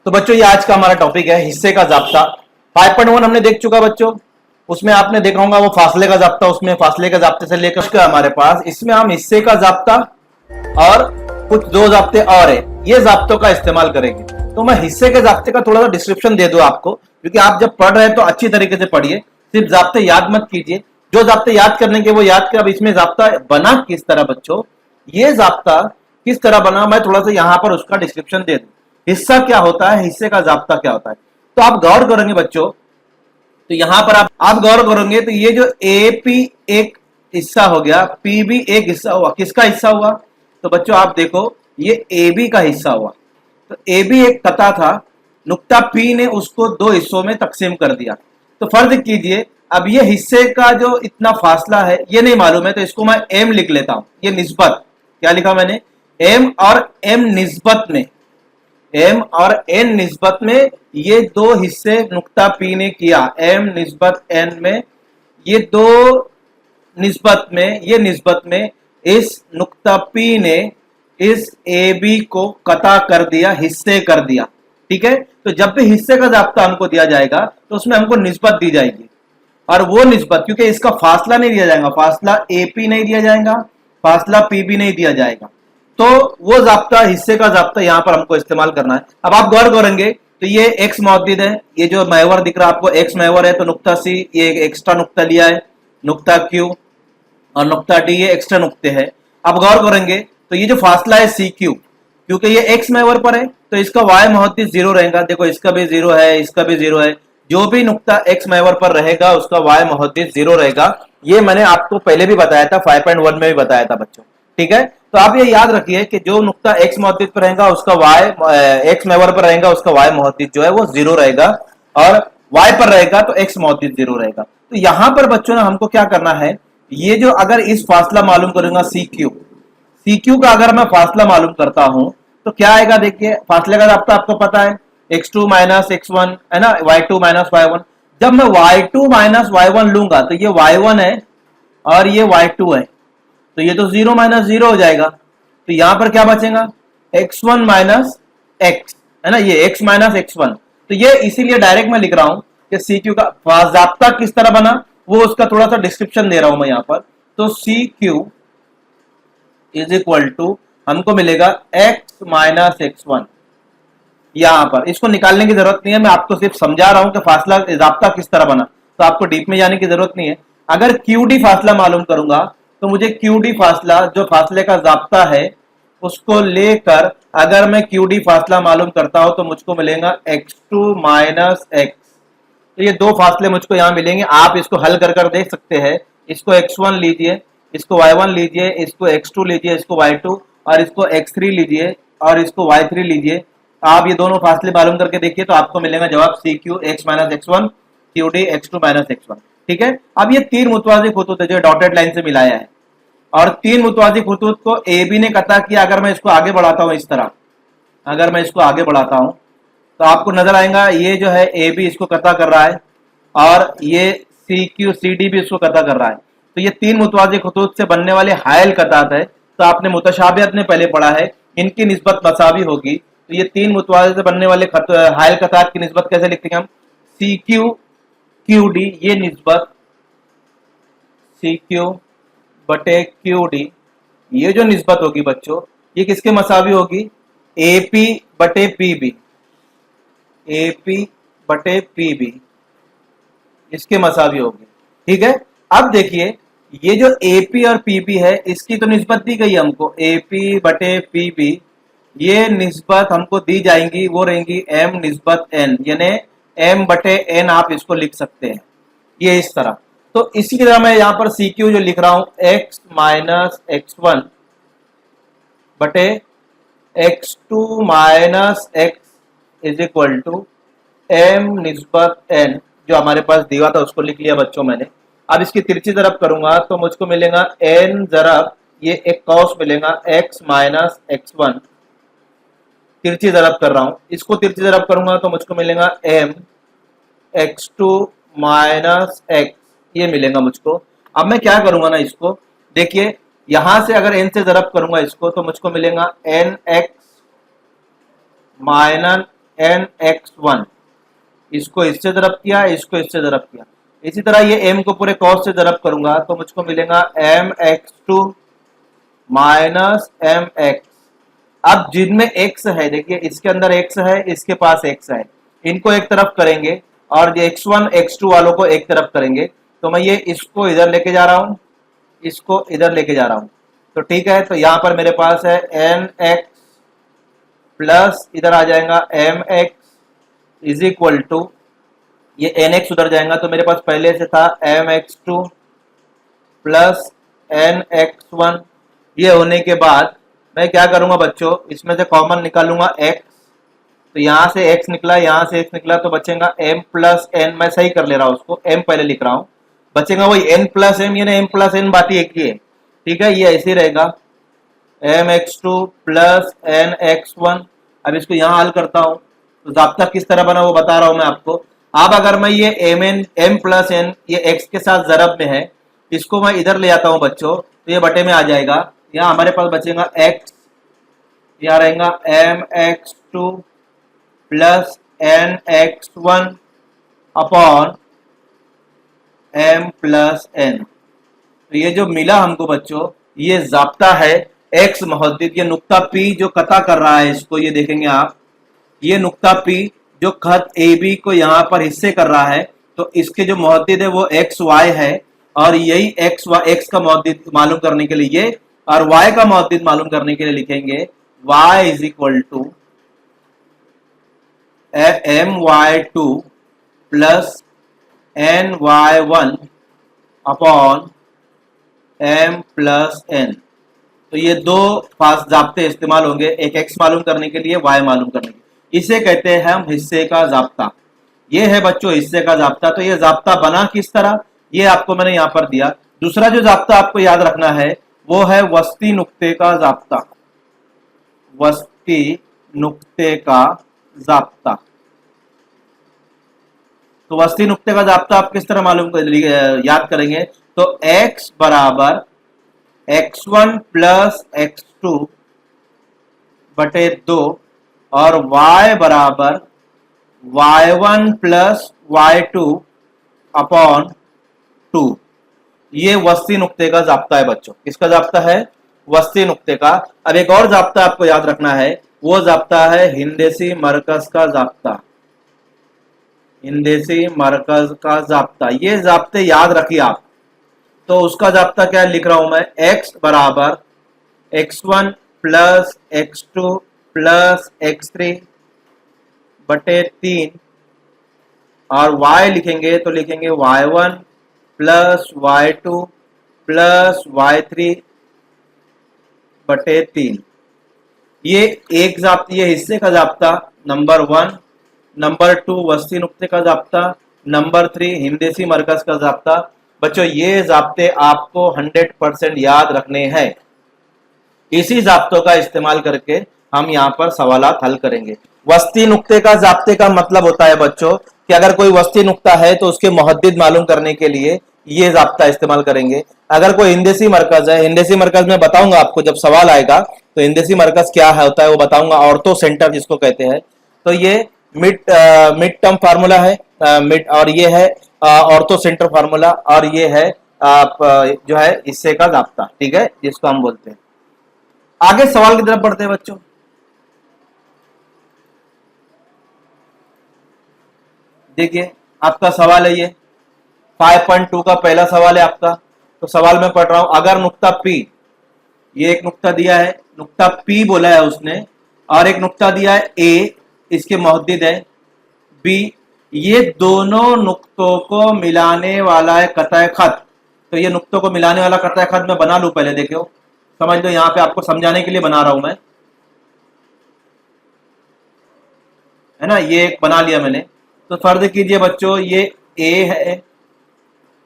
तो बच्चों ये आज का हमारा टॉपिक है हिस्से का जाब्ता। 5.1 हमने देख चुका बच्चों। उसमें आपने देखा होगा वो फासले का जाब्ता, उसमें फासले के जाब्ते से लेकर उसका हमारे पास इसमें हम हिस्से का जाब्ता और कुछ दो जाब्ते और है, ये जाब्तों का इस्तेमाल करेंगे। तो मैं हिस्से के जाब्ते का थोड़ा सा डिस्क्रिप्शन दे दूं आपको, क्योंकि आप जब पढ़ रहे हैं तो अच्छी तरीके से पढ़िए, सिर्फ जाब्ते याद मत कीजिए। जो जाब्ते याद करने के वो याद कर। अब इसमें जाब्ता बना किस तरह बच्चों, ये जाब्ता किस तरह बना, मैं थोड़ा सा यहां पर उसका डिस्क्रिप्शन दे दूं। हिस्सा क्या होता है, हिस्से का जाब्ता क्या होता है, तो आप गौर करेंगे बच्चों। तो यहां पर आप गौर करेंगे तो ये जो ए पी एक हिस्सा हो गया, पी भी एक हिस्सा हुआ। किसका हिस्सा हुआ, तो बच्चों आप देखो ये ए बी का हिस्सा हुआ। तो ए बी एक कता था, नुक्ता पी ने उसको दो हिस्सों में तकसीम कर दिया। तो फर्ज कीजिए अब ये हिस्से का जो इतना फासला है ये नहीं मालूम है, तो इसको मैं एम लिख लेता हूं। ये निस्बत क्या लिखा मैंने, एम और एम निस्बत में, एम और एन निस्बत में ये दो हिस्से नुक्ता पी ने किया, एम निस्बत एन में, ये दो निस्बत में, ये निस्बत में इस नुक्ता पी ने इस ए बी को कता कर दिया, हिस्से कर दिया। ठीक है, तो जब भी हिस्से का जाब्ता हमको दिया जाएगा तो उसमें हमको निस्बत दी जाएगी, और वो निस्बत क्योंकि इसका फासला नहीं दिया जाएगा, फासला ए पी नहीं दिया जाएगा, फासला पी बी नहीं दिया जाएगा, तो वो जाब्ता हिस्से का जाब्ता यहां पर हमको इस्तेमाल करना है। अब आप गौर करेंगे तो ये एक्स मौजूद है, ये जो महवर दिख रहा है आपको एक्स महवर है, तो नुक्ता सी ये एक्स्ट्रा नुक्ता लिया है, नुक्ता क्यू और नुक्ता डी ये एक्स्ट्रा नुक्ते हैं। अब गौर करेंगे तो ये जो फासला है सी क्यू, क्योंकि ये एक्स महवर पर है तो इसका वाई मोहद्दिस जीरो रहेगा। देखो इसका भी जीरो है, इसका भी जीरो है, जो भी नुक्ता एक्स महवर पर रहेगा उसका वाई मोहद्दिस जीरो रहेगा। ये मैंने आपको पहले भी बताया था, 5.1 में भी बताया था बच्चों। ठीक है, तो आप ये याद रखिए कि जो नुक्ता एक्स मोहद्दिस पर रहेगा उसका वाई, एक्स महवर पर रहेगा उसका वाई मोहद्दिस जो है वो जीरो रहेगा, और वाई पर रहेगा तो एक्स मोहद्दिस जीरो रहेगा। तो यहां पर बच्चों ने हमको क्या करना है, ये जो अगर इस फासला मालूम करूंगा सी क्यू, सी क्यू का अगर मैं फासला मालूम करता हूं तो क्या आएगा, देखिए फासले का जाब्ता आपको पता है x2 माइनस x1 है ना, y2 माइनस y1। जब मैं y2 माइनस y1 लूंगा तो ये y1 है और ये y2 है, तो ये तो 0 माइनस 0 हो जाएगा। तो यहां पर क्या बचेगा, x1 माइनस x है ना, ये x माइनस x1। तो ये इसीलिए डायरेक्ट मैं लिख रहा हूं कि सी क्यू का जाब्ता किस तरह बना, वो उसका थोड़ा सा डिस्क्रिप्शन दे रहा हूं मैं यहां पर। तो C Q is equal to हमको मिलेगा x माइनस x1। यहां पर इसको निकालने की जरूरत नहीं है, मैं आपको सिर्फ समझा रहा हूं कि फासला जाब्ता किस तरह बना, तो आपको डीप में जाने की जरूरत नहीं है। अगर QD फासला मालूम करूंगा तो मुझे QD फासला जो फासले का जाब्ता है उसको लेकर अगर मैं QD फासला मालूम करता हूं तो मुझको मिलेगा x2 माइनस x। तो ये दो फासले मुझको यहां मिलेंगे, आप इसको हल कर कर देख सकते हैं। इसको x1 लीजिए, इसको y1 लीजिए, इसको x2 लीजिए, इसको y2 और इसको x3 लीजिए और इसको y3 लीजिए। आप ये दोनों फासले मालूम करके देखिए तो आपको मिलेगा जवाब C Q x minus x1 QD x2 minus x1। ठीक है, अब ये तीन मुतवाज़ी खुतूत है जो डॉटेड लाइन से मिलाया है, और तीन मुतवाज़ी खुतूत को ए बी ने कता किया। अगर मैं इसको आगे बढ़ाता हूं इस तरह, अगर मैं इसको आगे बढ़ाता हूं तो आपको नजर आएगा ये जो है ए बी इसको कता कर रहा है और ये सी क्यू सी डी भी इसको कता कर रहा है। तो ये तीन मुतवाज़ी खुतूत से बनने वाले हायल कतात है। तो आपने मुतशाबियत में पहले पढ़ा है, इनकी निस्बत मसावी होगी। तो ये तीन मुतवाज़ी से बनने वाले हायल कतात की निस्बत कैसे लिखते हैं हम, सी क्यू क्यू डी, ये निस्बत सी क्यू बटे क्यू डी, ये जो निस्बत होगी बच्चों ये किसके मसावी होगी, ए पी बटे पी बी, ए पी बटे पी बी इसके मसावी होगी। ठीक है, अब देखिए ये जो ए पी और पी बी है इसकी तो निस्बत दी गई हमको, ए पी बटे पी बी, ये निस्बत हमको दी जाएंगी, वो रहेंगी एम निस्बत एन, यानी एम बटे एन आप इसको लिख सकते हैं ये इस तरह। तो इसी तरह मैं यहां पर सी क्यू जो लिख रहा हूं एक्स माइनस x1 बटे x2 minus x is equal to M निस्बत एन, जो हमारे पास दिया था उसको लिख लिया बच्चों मैंने। अब इसकी तिरछी तरफ करूंगा तो मुझको मिलेगा एन जरब ये एक कॉस मिलेगा x माइनस x1, तिरछी जरब कर रहा हूं, इसको तिरछी जरब करूंगा तो मुझको मिलेगा m x2 माइनस x, ये मिलेगा मुझको। अब मैं क्या करूंगा ना, इसको देखिए यहां से अगर n से जरब करूंगा इसको तो मुझको मिलेगा n x माइनस nx1, इसको इससे ज़रब किया, इसको इससे ज़रब किया। इसी तरह ये m को पूरे cos से ज़रब करूंगा तो मुझको मिलेगा mx2 माइनस mx। अब जिनमें x है, देखिए इसके अंदर x है, इसके पास x है, इनको एक तरफ करेंगे और x1 x2 वालों को एक तरफ करेंगे। तो मैं ये इसको इधर लेके जा रहा हूं, इसको इधर लेके जा रहा हूं, तो ठीक है। तो यहां पर मेरे पास है nx प्लस इधर आ जाएगा mx इज इक्वल टू, ये nx उधर जाएगा तो मेरे पास पहले से था mx2 प्लस nx1। ये होने के बाद मैं क्या करूंगा बच्चों, इसमें से कॉमन निकालूंगा x, तो यहां से x निकला, यहां से x निकला, तो बचेगा m प्लस n। मैं सही कर ले रहा हूं उसको, m पहले लिख रहा हूं, बचेगा वही n प्लस m, यानी m प्लस n बात एक ही है, ठीक है। ये ऐसे ही रहेगा mx2 प्लस nx1। अब इसको यहां हल करता हूं तो जाब्ता किस तरह बना वो बता रहा हूं मैं आपको। अब अगर मैं ये m प्लस n ये x के साथ ज़रब में है, इसको मैं इधर ले आता हूं बच्चों, तो ये बटे में आ जाएगा। यहाँ हमारे पास बचेगा x, यहाँ रहेगा mx2 plus nx1 upon m plus n। तो ये जो मिला हमको बच्चों, ये जाब्ता है x मुहद्दिद, ये नुक्ता P जो कता कर रहा है इसको, ये देखेंगे आप, ये नुक्ता P जो खत AB को यहाँ पर हिस्से कर रहा है, तो इसके जो मुहद्दिद है वो XY है, और यही x का मुहद्दिद मालूम करने के लिए ये, और y का मुहद्दिद मालूम करने के लिए लिखेंगे y is equal to my2 plus ny1 upon m plus n। तो ये दो खास जाब्ते इस्तेमाल होंगे, एक x मालूम करने के लिए, y मालूम करने के लिए। इसे कहते हैं हम हिस्से का जाब्ता। ये है बच्चों हिस्से का जाब्ता। तो ये जाब्ता बना किस तरह, ये आपको मैंने यहां पर दिया। दूसरा जो जाब्ता आपको याद रखना है वो है वस्ती नुक्ते का जाब्ता, वस्ती नुक्ते का जाब्ता। तो वस्ती नुक्ते का जाब्ता आप किस तरह याद करेंगे, तो x बराबर x1 प्लस x2 बटे 2 और y बराबर y1 प्लस y2 अपॉन 2। ये वस्ती नुक्ते का जाब्ता है बच्चों। किसका जाब्ता है, वस्ती नुक्ते का। अब एक और जाब्ता आपको याद रखना है, वो जाब्ता है हिंदसी मरकज का जाब्ता, हिंदसी मरकज का जाब्ता। ये जाब्ते याद रखिए आप। तो उसका जाब्ता क्या लिख रहा हूं मैं, x बराबर x1 plus x2 plus x3 बटे 3 और y लिखेंगे तो लिखेंगे y1 plus y2 plus y3 बटे 3। ये एक जाब्ता, ये हिस्से का जाब्ता नंबर 1, नंबर 2 वस्ती नुक्ते का जाब्ता, नंबर 3 हिंदसी मरकज का जाब्ता। बच्चों ये जाब्ते आपको 100% याद रखने हैं। इसी जाब्तों का इस्तेमाल करके हम यहाँ पर सवालात हल करेंगे। वस्ती नुक्ते का जाब्ते का मतलब होता है बच्चों कि अगर कोई वस्ती नुक्ता है तो उसके मुहद्दिद मालूम करने के लिए ये जाब्ता इस्तेमाल करेंगे। अगर कोई हिंदसी मरकज है, हिंदसी मरकज में बताऊंगा आपको जब सवाल आएगा, तो हिंदसी मरकज क्या है होता है वो बताऊंगा, ऑर्थो सेंटर जिसको कहते हैं। तो ये मिड टर्म फार्मूला है, मिड, और ये है ऑर्थो सेंटर फार्मूला, और ये है आप जो है हिस्से का जाब्ता, ठीक है, जिसको हम बोलते हैं। आगे सवाल की तरफ बढ़ते हैं बच्चों। देखिए आपका सवाल है ये 5.2 का पहला सवाल है आपका। तो सवाल में पढ़ रहा हूं, अगर नुक्ता P, ये एक नुक्ता दिया है, नुक्ता P बोला है उसने, और एक नुक्ता दिया है A, इसके मुहद्दिद है B, ये दोनों नुक्तों को मिलाने वाला है कतः खत। तो ये नुक्तों को मिलाने वाला कतः खत मैं बना लूं पहले, देखो समझ लो, यहां पे आपको समझाने के लिए बना रहा हूं मैं, है ना। ये एक बना लिया मैंने। तो फर्ज कीजिए बच्चों ये A है,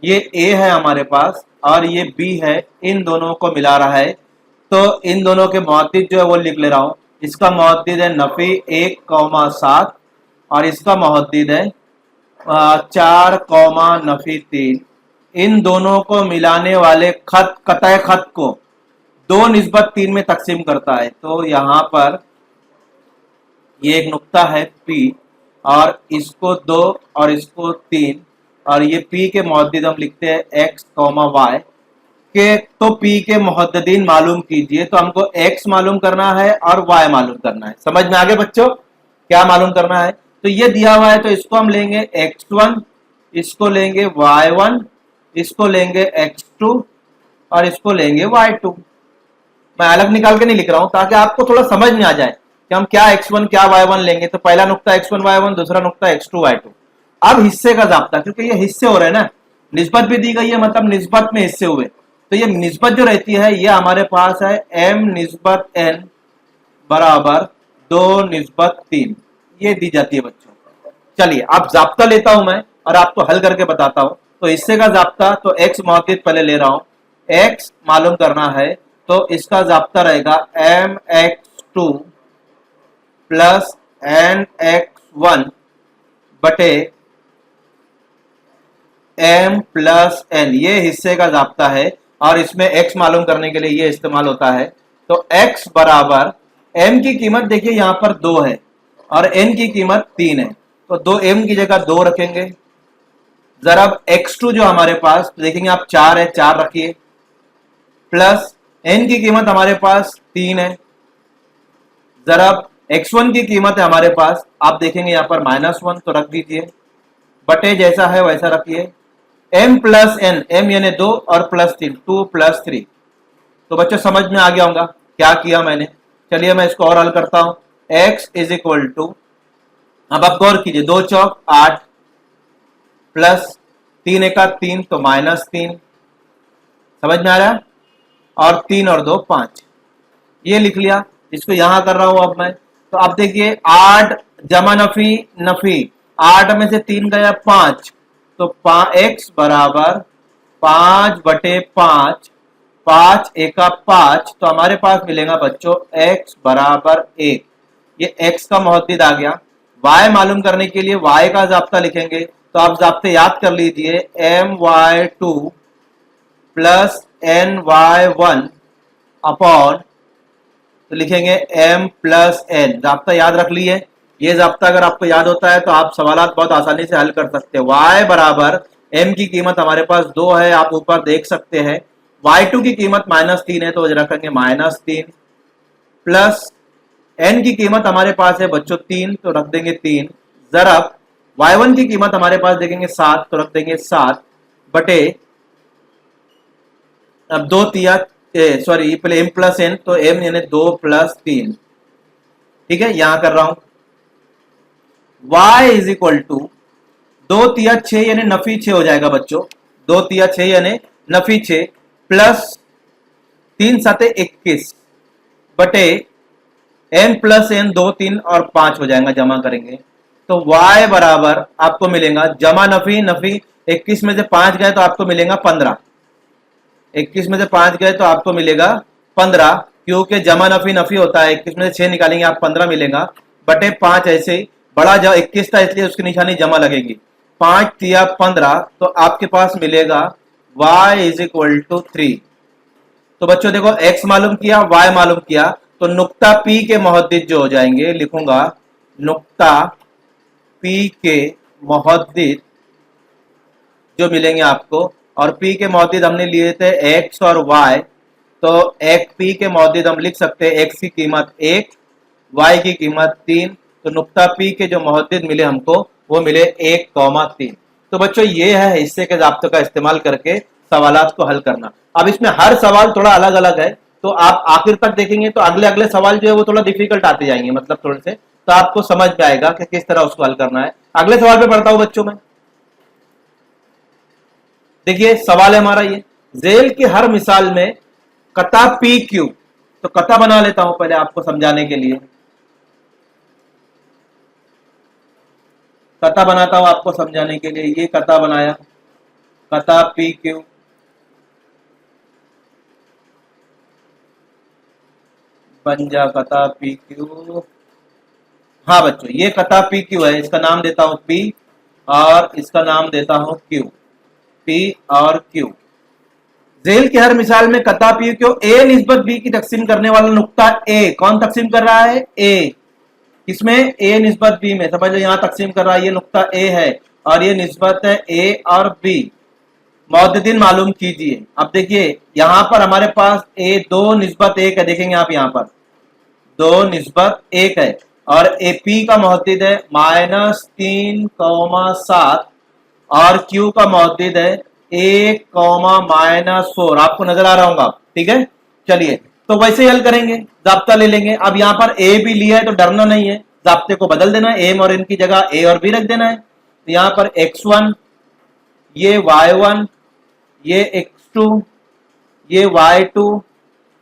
ये A है हमारे पास, और ये B है, इन दोनों को मिला रहा है। तो इन दोनों के मुहद्दिद जो है वो लिख ले रहा हूं। इसका मुहद्दिद है नफी 1,7 और इसका मुहद्दिद है 4, नफी 3। इन दोनों को मिलाने वाले खत कतः खत को 2 निस्बत 3 में तकसीम करता है। तो यहाँ पर ये एक नुक्ता है P, और इसको 2 और इसको 3, और ये P के मुहद्दिद हम लिखते हैं x, y के। तो P के मुहद्दिदीन मालूम कीजिए। तो हमको x मालूम करना है और y मालूम करना है। समझ में आगे बच्चों, क्या मालूम करना है? तो ये दिया हुआ है, तो इसको हम लेंगे x1, इसको लेंगे y1, इसको लेंगे x2 और इसको लेंगे y2। मैं अलग निकाल के नहीं लिख रहा हूं ताकि आपको थोड़ा समझ में आ जाए कि हम क्या x1 क्या y1 लेंगे। तो पहला नुक्ता x1 y1, दूसरा नुक्ता x2 y2। अब हिस्से का जाब्ता, क्योंकि ये हिस्से हो रहे हैं ना, निस्बत भी दी गई है, मतलब निस्बत में हिस्से हुए। तो ये निस्बत जो रहती है ये हमारे पास है m निस्बत n बराबर 2 निस्बत 3, ये दी जाती है बच्चों। चलिए अब जाब्ता लेता हूं मैं और आपको हल करके बताता हूं। तो हिस्से का जाब्ता, तो x मुहद्दिद पहले ले रहा हूं, x मालूम करना है। तो इसका जाब्ता रहेगा mx2 प्लस nx1 बटे m प्लस n, ये हिस्से का जाब्ता है और इसमें x मालूम करने के लिए ये इस्तेमाल होता है। तो x बराबर m की कीमत देखिए यहां पर 2 है और n की कीमत 3 है, तो 2m की जगह 2 रखेंगे। जरा x2 जो हमारे पास देखेंगे आप 4 है, 4 रखिए, प्लस n की कीमत हमारे पास 3 है। जरा x1 की कीमत है हमारे पास, आप देखेंगे यहां पर -1, तो रख दीजिए, बटे जैसा है वैसा रखिए। m प्लस n, m यानी 2 और प्लस 3, 2 प्लस 3। तो बच्चों समझ में आ गया होगा क्या किया मैंने। चलिए मैं इसको और हल करता हूं। x इज इक्वल टू, अब आप गौर कीजिए, 2 चौक 8 प्लस 3 एका 3, तो -3, समझ में आ रहा है, और 3 और 2 5, ये लिख लिया। इसको यहां कर रहा हूं अब मैं। तो आप देखिए 8 जमा नफी नफी, 8 में से 3 गया 5, तो x बराबर 5 बटे 5, 5 एका 5, तो हमारे पास मिलेगा बच्चों x बराबर 1। ये x का मुहद्दिद आ गया। y मालूम करने के लिए y का जाब्ता लिखेंगे। तो आप जाब्ते याद कर लीजिए, my2 प्लस ny1 अपॉन, तो लिखेंगे m प्लस n। जाब्ता याद रख लिए। ये जाब्ता अगर आपको याद होता है तो आप सवालात बहुत आसानी से हल कर सकते हैं। y बराबर m की कीमत हमारे पास 2 है, आप ऊपर देख सकते हैं। y2 की कीमत -3 है, तो रखेंगे -3, प्लस n की कीमत हमारे पास है बच्चों 3, तो रख देंगे 3, जरब y1 की कीमत हमारे पास देखेंगे 7, तो रख देंगे 7, बटे, अब 2 तिया, सॉरी पहले m प्लस n, तो m यानी 2 प्लस 3, ठीक है, यहां कर रहा हूं। y इज इक्वल टू 2 तिया 6 यानी नफी 6 हो जाएगा बच्चों, 2 तिया 6 यानी नफी 6, प्लस 3 7 21 बटे m प्लस n, 2 3 और 5 हो जाएगा, जमा करेंगे तो y बराबर आपको मिलेगा, जमा नफी नफी, 21 में से 5 गए तो आपको मिलेगा 15, 21 में से 5 गए तो आपको मिलेगा 15, क्योंकि जमा नफी नफी होता है, 21 में से 6 निकालेंगे आप 15 मिलेगा, बटे 5, ऐसे ही बड़ा 21 था इसलिए उसकी निशानी जमा लगेगी, 5 तिया 15, तो आपके पास मिलेगा y इज इक्वल टू 3। तो बच्चों देखो x मालूम किया, y मालूम किया, तो नुक्ता P के मुहद्दिद जो हो जाएंगे, लिखूंगा नुक्ता P के मुहद्दिद जो मिलेंगे आपको, और P के मुहद्दिद हमने लिए थे x और y, तो एक P के मुहद्दिद हम लिख सकते हैं x की कीमत 1, y की कीमत 3, तो नुक्ता P के जो मुहद्दिद मिले हमको वो मिले 1,3। तो बच्चों ये है हिस्से के ज़ाब्ते का इस्तेमाल करके सवालात को हल करना। अब इसमें हर सवाल थोड़ा अलग अलग है, तो आप आखिर तक देखेंगे तो अगले अगले सवाल जो है वो थोड़ा डिफिकल्ट आते जाएंगे, मतलब थोड़े से, तो आपको समझ में आएगा कि किस तरह उसको हल करना है। अगले सवाल पे पढ़ता हूं बच्चों में। देखिए सवाल है हमारा ये, जेल की हर मिसाल में कता पी क्यू, तो कता बना लेता हूं पहले आपको समझाने के लिए, कता बनाता हूं आपको समझाने के लिए। ये कता बनाया, कता पी क्यू, बन जा कता पी क्यू। हाँ बच्चों ये कता पी क्यू है, इसका नाम देता हूं पी और इसका नाम देता हूं क्यू, पी और क्यू। जेल की हर मिसाल में कता पी क्यू ए निस्बत बी की तकसीम करने वाला नुक्ता ए, कौन तकसीम कर रहा है? ए, किसमें, ए निस्बत बी में। समझ लो यहाँ तकसीम कर रहा है, ये नुक्ता ए है और ये निस्बत है ए और बी। मौद्दीन मालूम कीजिए। अब देखिए यहाँ पर हमारे पास ए 2 निस्बत 1 है, देखेंगे आप यहाँ पर 2 निस्बत 1 है और ए पी का मौद्दीद है -3,7 और क्यू का मौद्दीद है 1,-4। आपको नजर आ रहा होगा, ठीक है। चलिए तो वैसे ही हल करेंगे, जाब्ता ले लेंगे। अब यहाँ पर ए भी लिया है तो डरना नहीं है, जाब्ते को बदल देना है, एम और एन की जगह ए और बी रख देना है। तो यहाँ पर x1, ये y1, ये x2, ये y2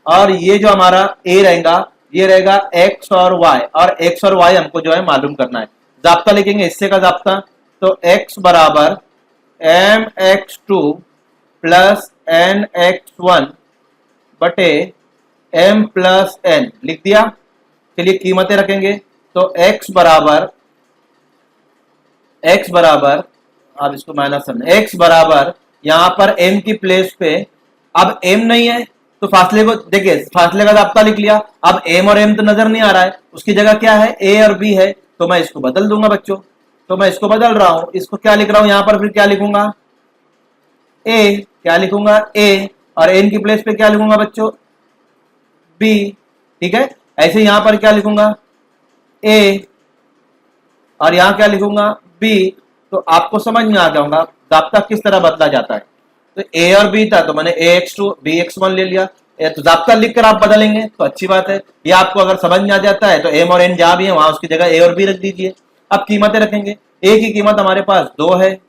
और ये जो हमारा a रहेगा ये रहेगा x और y, और x और y हमको जो है मालूम करना है। जाब्ता लिखेंगे हिस्से का जाब्ता, तो x बराबर mx2 प्लस nx1 बटे m प्लस n लिख दिया। चलिए कीमतें रखेंगे, तो x बराबर आप इसको माइनस करना, x बराबर यहां पर m की प्लेस पे, अब m नहीं है तो फासले को देखिए, फासले का जाब्ता लिख लिया। अब m और m तो नजर नहीं आ रहा है, उसकी जगह क्या है, a और b है, तो मैं इसको बदल दूंगा बच्चों। तो मैं इसको बदल रहा हूं, इसको क्या लिख रहा हूं यहां पर, फिर क्या लिखूंगा, a, क्या लिखूंगा a, और n की प्लेस पे क्या लिखूंगा बच्चों, b, ठीक है। ऐसे यहां पर क्या लिखूंगा, a, और यहां क्या लिखूंगा b। तो आपको समझ में आ जाऊंगा जाब्ता किस तरह बदला जाता है। तो a और b था तो मैंने ax2 bx1 ले लिया, तो जाब्ता लिखकर आप बदलेंगे तो अच्छी बात है। ये आपको अगर समझ में आ जाता है तो m और n जहां भी है वहां उसकी जगह a और b रख दीजिए। अब कीमतें रखेंगे, a की कीमत हमारे पास 2 है,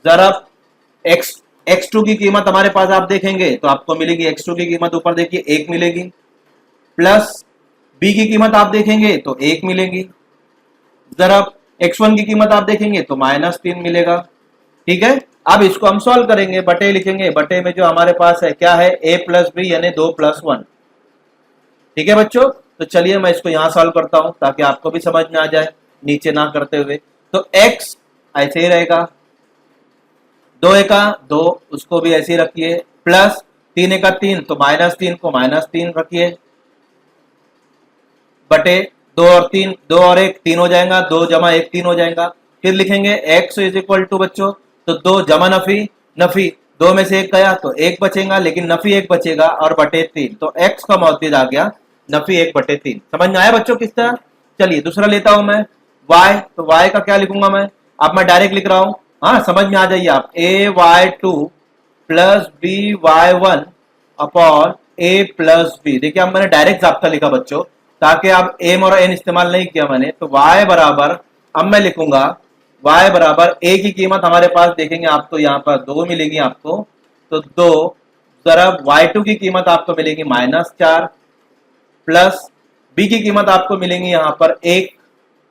जरा x2 की कीमत हमारे पास आप देखेंगे तो आपको मिलेगी, x2 की कीमत ऊपर देखिए 1 मिलेगी, प्लस b की कीमत आप देखेंगे तो 1 मिलेगी, जरा x1 की कीमत आप देखेंगे तो -3 मिलेगा, ठीक है। अब इसको हम सॉल्व करेंगे, बटे लिखेंगे, बटे में जो हमारे पास है क्या है, a प्लस बी यानी 2 + 1, ठीक है बच्चों। तो चलिए मैं इसको यहां सॉल्व करता हूं ताकि आपको भी समझ में आ जाए, नीचे ना करते हुए। तो x ऐसे ही रहेगा, 2 एका 2 उसको भी ऐसे ही रखिए, प्लस 3 एका 3 तो -3 को -3 रखिए, बटे 2 और 3, 2 और 1 3 हो जाएगा, 2 जमा 1 3 हो जाएगा। फिर लिखेंगे x इज इक्वल टू बच्चों, तो 2 जमा नफी, नफी 2 में से 1 गया तो 1 बचेगा, लेकिन नफी 1 बचेगा और बटे 3, तो x का मौजूद आ गया नफी 1 बटे 3। समझ में आया बच्चों किस तरह। चलिए दूसरा लेता हूं मैं y, तो y का क्या लिखूंगा मैं, अब मैं डायरेक्ट लिख रहा हूं, हाँ समझ में आ जाइए आप, ay2 plus by1 upon a plus b। देखिए अब मैंने डायरेक्ट जाब्ता लिखा बच्चों, ताकि आप m और n इस्तेमाल नहीं किया मैंने। तो y बराबर, अब मैं लिखूंगा y बराबर a की कीमत हमारे पास देखेंगे आपको यहाँ पर 2 मिलेगी आपको, तो 2 जरा y2 की कीमत आपको मिलेगी -4, प्लस b की कीमत आपको मिलेंगी यहाँ पर 1,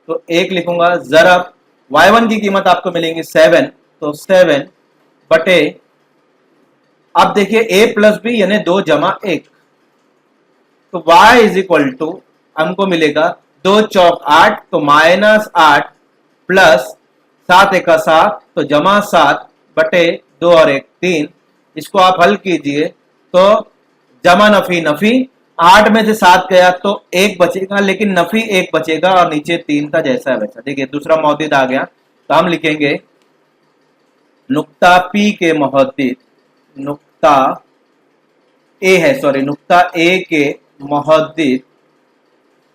तो 1 लिखूंगा, जरा y1 की कीमत आपको मिलेंगी 7, तो 7 बटे, अब देखिए a प्लस बी यानी 2 जमा 1, तो y इज इक्वल टू हमको मिलेगा 2 चौक 8, तो -8 प्लस 7 एका 7 तो जमा 7 बटे 2 और 1 3। इसको आप हल कीजिए तो जमा नफी नफी, 8 में से 7 गया तो 1 बचेगा, लेकिन नफी 1 बचेगा और नीचे 3 था जैसा है वैसा। देखिए दूसरा मौजूद आ गया, तो हम लिखेंगे नुक्ता P के मौजूद, नुक्ता ए है, सॉरी नुक्ता ए के मौजूद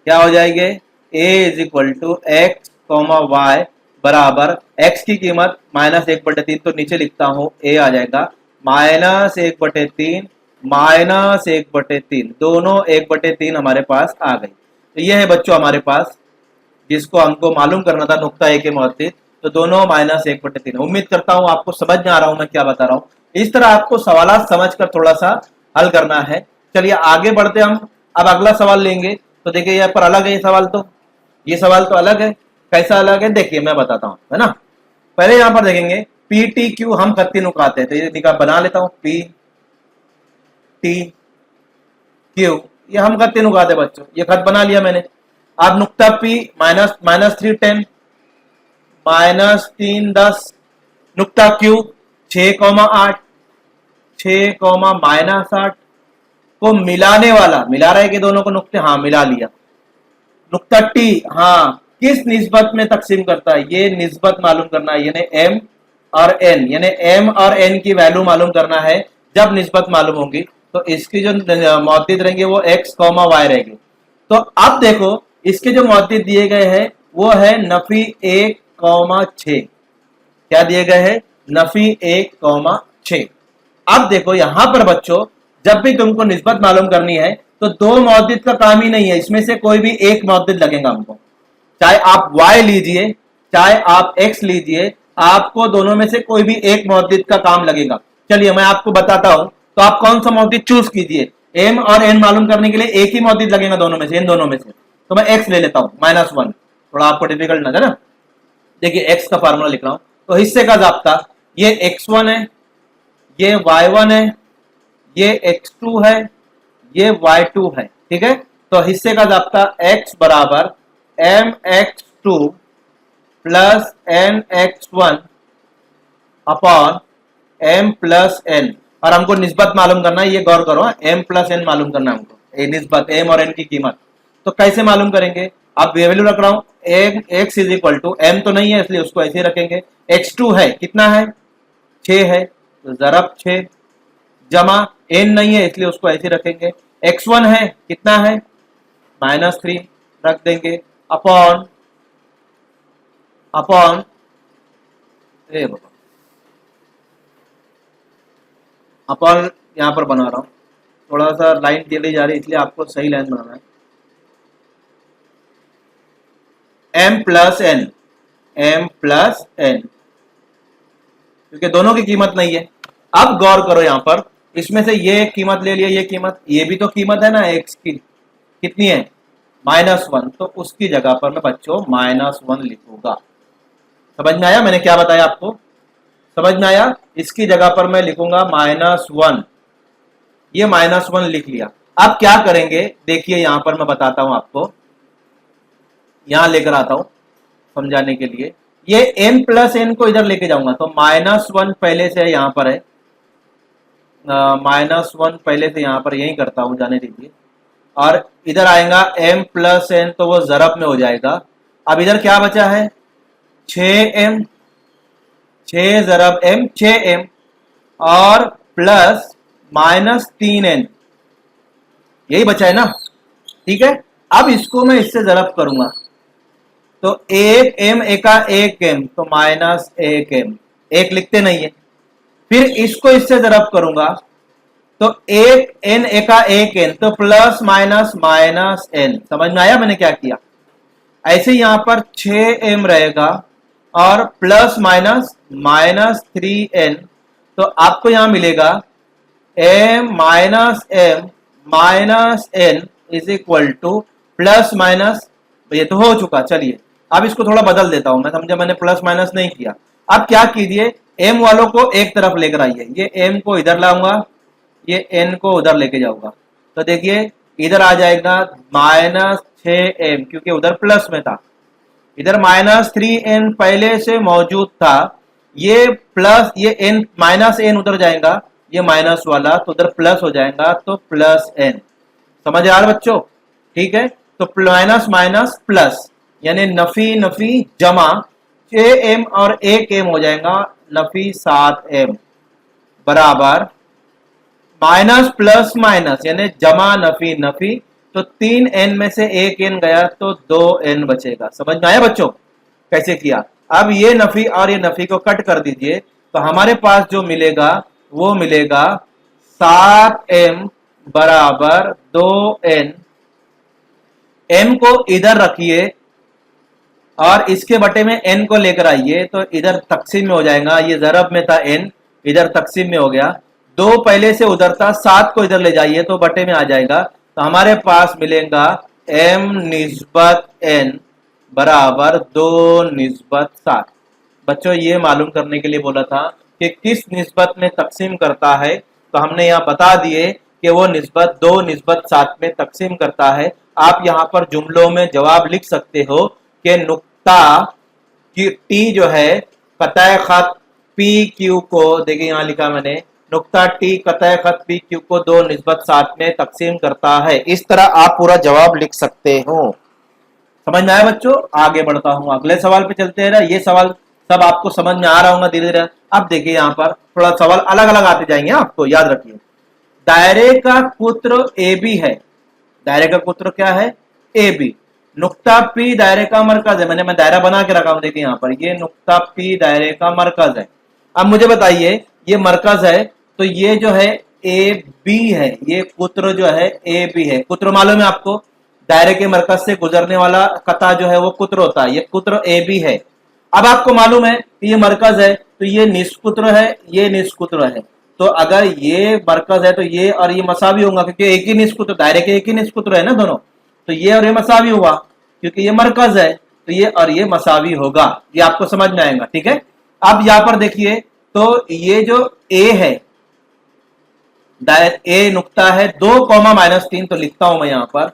क्या हो जाएंगे, a is equal to x comma y बराबर, x की कीमत -1/3 तो नीचे लिखता हूं a आ जाएगा -1/3 -1/3, दोनों 1/3 हमारे पास आ गई। तो ये है बच्चों हमारे पास, जिसको हमको मालूम करना था नुक्ता ए के मौजूद, तो दोनों -1/3। उम्मीद करता हूं आपको समझ में आ रहा हूं मैं क्या बता रहा हूं। इस तरह आपको सवाल समझकर थोड़ा सा हल करना है। चलिए आगे बढ़ते हम, अब अगला सवाल लेंगे। तो देखिए यहाँ पर अलग है ये सवाल, तो ये सवाल तो अलग है, कैसा अलग है देखिए मैं बताता हूँ, है ना। पहले यहाँ पर देखेंगे पी टी क्यू हम खत्ती नुकाते हैं, तो ये निकाह बना लेता हूँ, पी टी क्यू ये हम खत्ती नुकाते बच्चों, ये खत बना लिया मैंने। अब नुक्ता पी -3 10 -3 10, नुक्ता क्यू 6,8 6,-8 को मिलाने वाला, मिला रहे कि दोनों को नुक्ते, हाँ मिला लिया, नुक्ता टी, हाँ, किस निस्बत में तकसीम करता है, ये निस्बत मालूम करना है, यानी एम और एन, यानी एम और एन की वैल्यू मालूम करना है। जब निस्बत मालूम होगी तो इसकी जो मौजूद रहेंगे वो एक्स कॉमा वाई रहेगी। तो अब देखो इसके जो मौजूद दिए गए हैं वो है नफी 1,6। क्या दिए गए हैं, नफी 1,6। अब देखो यहां पर बच्चों जब भी तुमको निस्बत मालूम करनी है तो दो मौजूद का काम ही नहीं है, इसमें से कोई भी एक मौजूद लगेगा हमको। चाहे आप y लीजिए चाहे आप x लीजिए, आपको दोनों में से कोई भी एक मौजूद का काम लगेगा। चलिए मैं आपको बताता हूं, तो आप कौन सा मौजूद चूज कीजिए। m और n मालूम करने के लिए एक ही मौजूद लगेगा दोनों में से, इन दोनों में से। तो मैं x ले लेता हूं -1, थोड़ा आपको डिफिकल्ट ना है ना। देखिए x का फार्मूला लिख रहा हूं, तो हिस्से का जाब्ता ये x1 है, ये y1 है, ये x2 है, ये y2 है, ठीक है। तो हिस्से का जाब्ता x बराबर mx2 plus nx1 upon m plus n, और हमको निस्बत मालूम करना है, ये गौर करो, m प्लस n मालूम करना है हमको, ये निस्बत m और n की कीमत। तो कैसे मालूम करेंगे, अब वैल्यू रख रहा हूं, x is equal to m तो नहीं है इसलिए उसको ऐसे रखेंगे, x2 है कितना है 6 है, तो जरब 6, जमा n नहीं है इसलिए उसको ऐसे रखेंगे, x1 है कितना है -3 रख देंगे, अपॉन अपॉन अपॉन यहां पर बना रहा हूं, थोड़ा सा लाइन टेढ़ी जा रही है इसलिए आपको सही लाइन बनाना है, m plus n, m plus n, क्योंकि दोनों की कीमत नहीं है। अब गौर करो यहां पर, इसमें से ये कीमत ले लिया, ये कीमत, ये भी तो कीमत है ना x की, कितनी है -1, तो उसकी जगह पर मैं बच्चों -1 लिखूंगा। समझ में आया मैंने क्या बताया आपको, समझ में आया। इसकी जगह पर मैं लिखूंगा -1, ये -1 लिख लिया। अब क्या करेंगे देखिए यहां पर मैं बताता हूं आपको, यहां लेकर आता हूं समझाने के लिए, ये m प्लस n को इधर लेके जाऊंगा, तो -1 पहले से यहां पर है, -1 पहले से यहां पर यही करता हूं, जाने दीजिए, और इधर आएगा m प्लस n, तो वो जरब में हो जाएगा। अब इधर क्या बचा है 6m, 6 जरब m 6m, और प्लस -3n, यही बचा है ना, ठीक है। अब इसको मैं इससे जरब करूंगा, तो 1m एका 1m, तो -1m, एक लिखते नहीं है। फिर इसको इससे जरब करूंगा, तो 1n एका 1n, तो प्लस माइनस -n। समझ में आया मैंने क्या किया। ऐसे यहां पर 6m रहेगा और प्लस माइनस -3n, तो आपको यहां मिलेगा m n is equal two plus minus, ये तो हो चुका। चलिए अब इसको थोड़ा बदल देता हूं, मैं समझा मैंने प्लस माइनस नहीं किया। अब क्या कीजिए, m वालों को एक तरफ लेकर आइए, ये m को इधर लाऊंगा, ये n को उधर लेके जाऊंगा, तो देखिए इधर आ जाएगा -6m, क्योंकि उधर प्लस में था, इधर -3n पहले से मौजूद था, ये प्लस, ये n -n उधर जाएगा, ये माइनस वाला तो उधर प्लस हो जाएगा, तो प्लस n। समझ आ रहा बच्चों, ठीक है। तो माइनस माइनस प्लस, यानी नफी नफी जमा 6m और 1m हो जाएगा नफी 7m, बराबर माइनस प्लस माइनस यानी जमा नफी नफी, तो 3n में से 1n गया तो 2n बचेगा। समझ में आया बच्चों कैसे किया। अब ये नफी और ये नफी को कट कर दीजिए, तो हमारे पास जो मिलेगा वो मिलेगा 7m बराबर 2n। m को इधर रखिए और इसके बटे में n को लेकर आइए, तो इधर तकसीम में हो जाएगा, ये जरब में था n, इधर तकसीम में हो गया, 2 पहले से उधर था, 7 को इधर ले जाइए तो बटे में आ जाएगा, तो हमारे पास मिलेगा m निस्बत n बराबर 2 निस्बत 7। बच्चों ये मालूम करने के लिए बोला था कि किस निस्बत में तकसीम करता है, तो हमने यहाँ बता दिए कि वो निस्बत 2 निस्बत 7 में तकसीम करता है। आप यहाँ पर जुमलों में जवाब लिख सकते हो कि नुक्ता की टी जो है कतः खत पी क्यू को, देखिए यहाँ लिखा मैंने, नुक्ता टी कतः खत पी क्यू को 2 निस्बत 7 में तकसीम करता है। इस तरह आप पूरा जवाब लिख सकते हो। समझ में आया बच्चों? आगे बढ़ता हूं, अगले सवाल पे चलते हैं। ये सवाल सब आपको समझ में आ रहा होगा धीरे धीरे। अब देखिए यहाँ पर थोड़ा सवाल अलग अलग आते जाएंगे, आपको याद रखिए। दायरे का कुत्र ए बी है। दायरे का कुत्र क्या है? A B. नुक्ता पी दायरे का मरकज है। मैं दायरा बना के रखा हूं, देखिए यहाँ पर ये नुक्ता पी दायरे का मरकज है। अब मुझे बताइए, ये मरकज है तो ये जो है ए बी है, ये कुत्र जो है ए बी है। कुत्र मालूम है आपको, दायरे के मरकज से गुजरने वाला कता जो है वो कुत्र होता है। ये कुत्र ए बी है। अब आपको मालूम है कि ये मरकज है तो ये निष्कुत्र है, ये निष्कुत्र है। तो अगर ये मरकज है तो ये और ये मसावी होगा, क्योंकि एक ही निष्कुत्र, दायरे के एक ही निष्कुत्र है ना दोनों। तो ये और ये मसावी हुआ, क्योंकि ये मरकज है तो ये और ये मसावी होगा। ये आपको समझ में आएगा, ठीक है। अब यहां पर देखिए, तो ये जो ए है, ए नुक्ता है 2, -3, तो लिखता हूं मैं यहां पर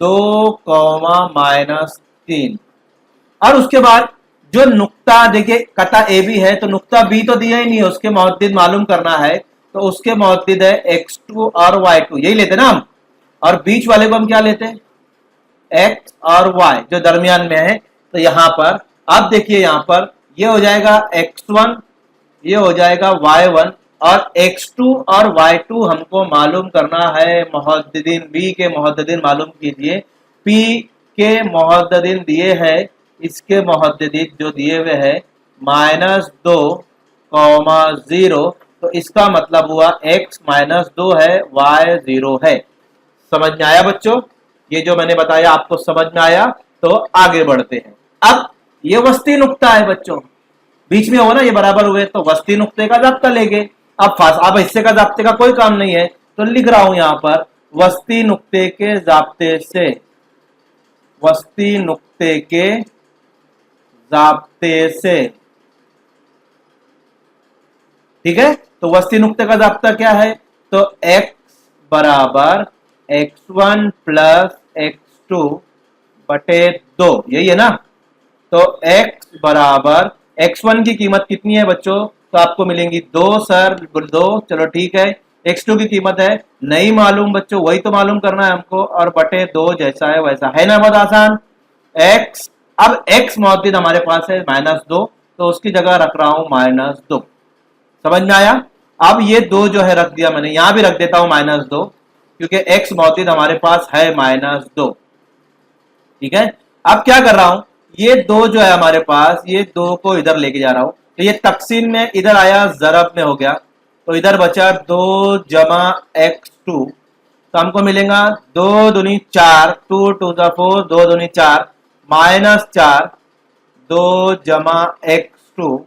2, -3। और उसके बाद जो नुक्ता देखिए कटा ए बी है, तो नुक्ता बी तो दिया ही नहीं है, उसके मुहद्दिद मालूम करना है। तो उसके मुहद्दिद है x2 और y2, यही लेते ना हम। और बीच वाले को हम क्या लेते हैं? x और y, जो दरमियान में है। तो यहां पर अब देखिए, यहां पर ये हो जाएगा x1, ये हो जाएगा y1, और x2 और y2 हमको मालूम करना है। मुहद्दिदीन बी के मुहद्दिदीन मालूम कीजिए। p के मुहद्दिदीन दिए हैं, इसके मुहद्दिदीन जो दिए हुए हैं -2, 0, तो इसका मतलब हुआ x -2 है, y 0 है। समझ में आया बच्चों? ये जो मैंने बताया आपको समझ में आया? तो आगे बढ़ते हैं। अब ये वस्ती नुक्ता है बच्चों, बीच में हो ना, ये बराबर हुए तो वस्ती नुक्ते का जाब्ता लेंगे। अब हिस्से का जाब्ते का कोई काम नहीं है, तो लिख रहा हूं यहां पर वस्ती नुक्ते के जाब्ते से, वस्ती नुक्ते के जाब्ते से, ठीक है। तो वस्ती नुक्ते का जाब्ता क्या है? तो x बराबर x1 प्लस x2 बटे 2, यही है ना। तो x बराबर x1 की कीमत कितनी है बच्चों? तो आपको मिलेंगी 2 सर, 2, चलो ठीक है। x2 की कीमत है नहीं मालूम बच्चों, वही तो मालूम करना है हमको, और बटे 2 जैसा है वैसा है ना, बहुत आसान। x, अब x मौजूद हमारे पास है -2, तो उसकी जगह रख रहा हूं -2। समझ में आया? अब ये 2 जो है रख दिया मैंने, यहां भी रख देता हूं -2, क्योंकि x मौजूद हमारे पास है -2, ठीक है। अब क्या कर रहा हूं, ये 2 जो है हमारे पास, ये 2 को इधर लेके जा रहा हूं, तो ये तकसीम में इधर आया, जरब में हो गया, तो इधर बचा 2 जमा x2, तो हमको मिलेगा 2 दूनी 4, 2 2 4, 2 दूनी 4, -4, 2 जमा x2,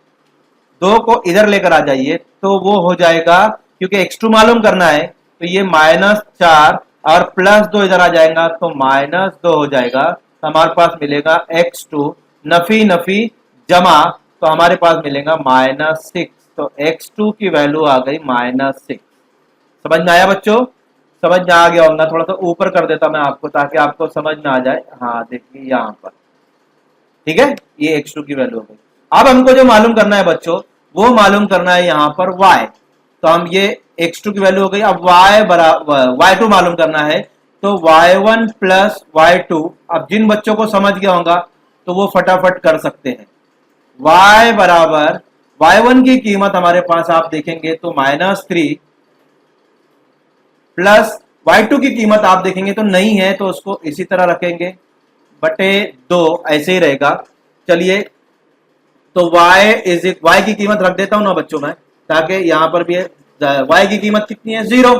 2 को इधर लेकर आ जाइए तो वो हो जाएगा, क्योंकि x2 मालूम करना है, तो ये -4 और +2 इधर आ जाएगा तो -2 हो जाएगा। तो हमारे पास मिलेगा x2, नफी नफी जमा, तो हमारे पास मिलेगा -6, तो x2 की वैल्यू आ गई -6। समझ में आया बच्चों? समझ में आ गया होगा, थोड़ा सा ऊपर कर देता मैं आपको ताकि आपको समझ में आ जाए। हाँ देखिए यहाँ पर, ठीक है, ये x2 की वैल्यू हो गई। अब हमको जो मालूम करना है बच्चों, वो मालूम करना है यहाँ पर y, तो हम ये x2 की वैल्यू हो गई। अब y बराबर y2 मालूम करना है, तो y1 प्लस y2, अब जिन बच्चों को समझ गया होगा तो वो फटाफट कर सकते हैं। y बराबर y1 की कीमत हमारे पास आप देखेंगे तो -3, प्लस y2 की कीमत आप देखेंगे तो नहीं है, तो उसको इसी तरह रखेंगे, बटे 2 ऐसे ही रहेगा। चलिए, तो y की कीमत रख देता हूं ना बच्चों मैं, ताकि यहां पर भी y की कीमत कितनी है? 0।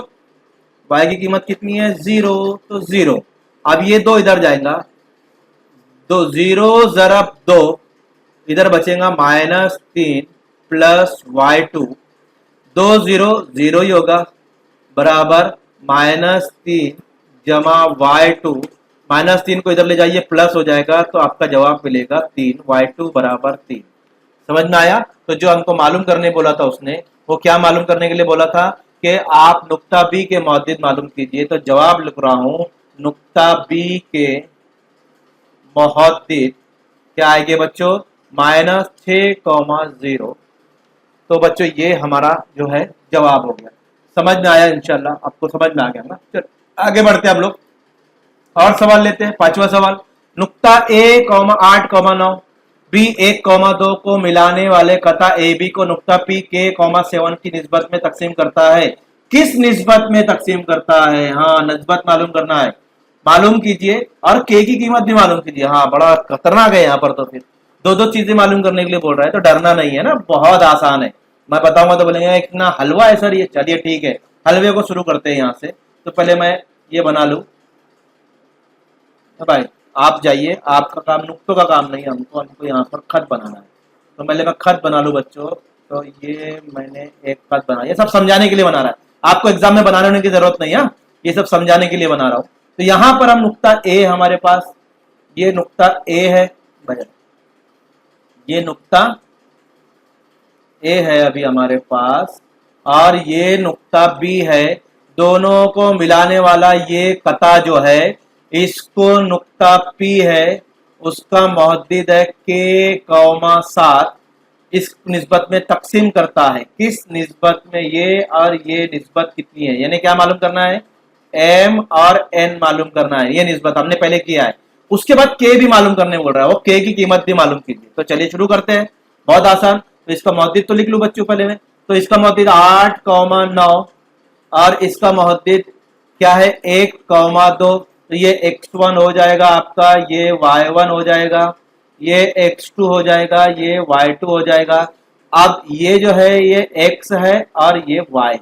y की कीमत कितनी है? 0, तो 0। अब ये 2 इधर जाएगा, तो 0 ज़रब 2, इधर बचेगा -3 प्लस y2, 2 0 0 ही होगा, बराबर -3 जमा y2, -3 को इधर ले जाइए प्लस हो जाएगा, तो आपका जवाब मिलेगा 3, y2 बराबर 3। समझ में आया? तो जो हमको मालूम करने बोला था उसने, वो क्या मालूम करने के लिए बोला था कि आप नुक्ता बी के मौजूद मालूम कीजिए। तो जवाब लिख रहा हूं, नुक्ता बी के मौजूद क्या आएंगे बच्चों? -6, 0। तो बच्चों ये हमारा जो है जवाब हो गया। समझ में आया? इंशाल्लाह आपको समझ में आ गया ना। चल आगे बढ़ते हैं हम लोग, और सवाल लेते हैं। 5वां सवाल, नुक्ता ए कॉमा 8,9 बी 1,2 को मिलाने वाले कता ए बी को नुक्ता पी के कॉमा 7 की निस्बत में तकसीम करता है। किस निस्बत में तकसीम करता है? हाँ, निस्बत मालूम करना है, मालूम कीजिए और के की कीमत भी मालूम कीजिए। हाँ, बड़ा खतरनाक है यहाँ पर, तो फिर दो दो चीजें मालूम करने के लिए बोल रहा है, तो डरना नहीं है ना, बहुत आसान है। मैं बताऊंगा तो बोलेंगे इतना हलवा है सर ये। चलिए ठीक है, हलवे को शुरू करते हैं यहाँ से। तो पहले मैं ये बना लूं भाई, आप जाइए, आपका काम नुक्तों का काम नहीं है, हमको यहाँ पर खत बनाना है। तो पहले मैं खत बना लूं बच्चों। तो ये मैंने एक खत बना, ये सब समझाने के लिए बना रहा है, आपको एग्जाम में बनाने होने की जरूरत नहीं है, ये सब समझाने के लिए बना रहा हूं। तो यहाँ पर हम नुक्ता ए हमारे पास, ये नुक्ता ए है, ये नुक्ता ए है अभी हमारे पास, और ये नुक्ता बी है। दोनों को मिलाने वाला ये कता जो है, इसको नुक्ता पी है, उसका मोहद्दिद है के कौमा 7, इस निस्बत में तकसीम करता है। किस निस्बत में? ये और ये निस्बत कितनी है, यानी क्या मालूम करना है? एम और एन मालूम करना है। ये निस्बत हमने पहले किया है। उसके बाद के भी मालूम करने बोल रहा है, वो के की कीमत भी मालूम कीजिए। तो चलिए शुरू करते हैं, बहुत आसान। तो इसका मोहद्दिद तो लिख लूं बच्चों पहले में। तो इसका मोहद्दिद 8,9 और इसका मोहद्दिद क्या है? 1,2। तो ये x1 हो जाएगा आपका, ये y1 हो जाएगा, ये x2 हो जाएगा, ये y2 हो जाएगा। अब ये जो है ये x है और ये y है।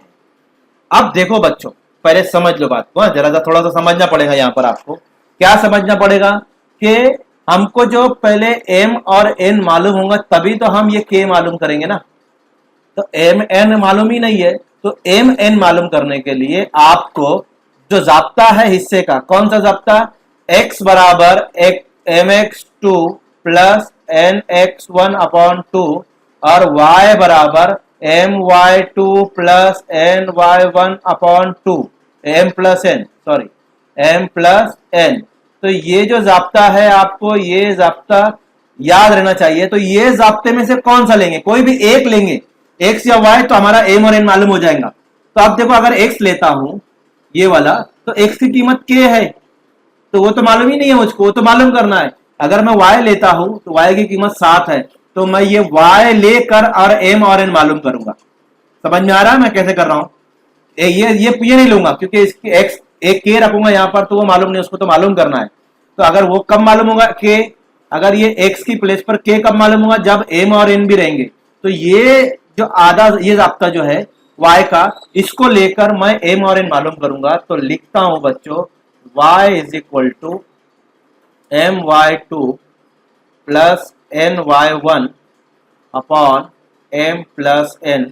अब देखो बच्चों, पहले समझ लो बात को, जरा सा थोड़ा सा समझना पड़ेगा। यहाँ पर आपको क्या समझना पड़ेगा कि हमको जो पहले m और n मालूम होगा तभी तो हम ये k मालूम करेंगे ना। तो m n मालूम ही नहीं है, तो m n मालूम करने के लिए आपको जो जाब्ता है हिस्से का, कौन सा जाब्ता? x बराबर mx2 प्लस nx1 अपॉन 2 और y बराबर my2 plus ny1 upon 2, m plus n, sorry m plus n। तो ये जो जाब्ता है आपको ये जाब्ता याद रहना चाहिए। तो ये जाब्ते में से कौन सा लेंगे? कोई भी एक लेंगे, x या y, तो हमारा m और n मालूम हो जाएगा। तो आप देखो, अगर x लेता हूं ये वाला, तो x की कीमत k है, तो वो तो मालूम ही नहीं है मुझको, वो तो मालूम करना है। अगर मैं y लेता हूं तो y की कीमत 7 है, तो मैं ये y लेकर और m और n मालूम करूंगा। समझ में आ रहा है मैं कैसे कर रहा हूं? ये नहीं लूंगा, क्योंकि इसकी x एक k रखूंगा यहाँ पर, तो वो मालूम नहीं, उसको तो मालूम करना है। तो अगर वो कब मालूम होगा k, अगर ये x की प्लेस पर k कब मालूम होगा? जब m और n भी रहेंगे। तो ये जो आधा ये जाब्ता जो है y का, इसको लेकर मैं m और n मालूम करूंगा। तो लिखता हूं बच्चों, y is equal to my2 plus ny1 upon m plus n।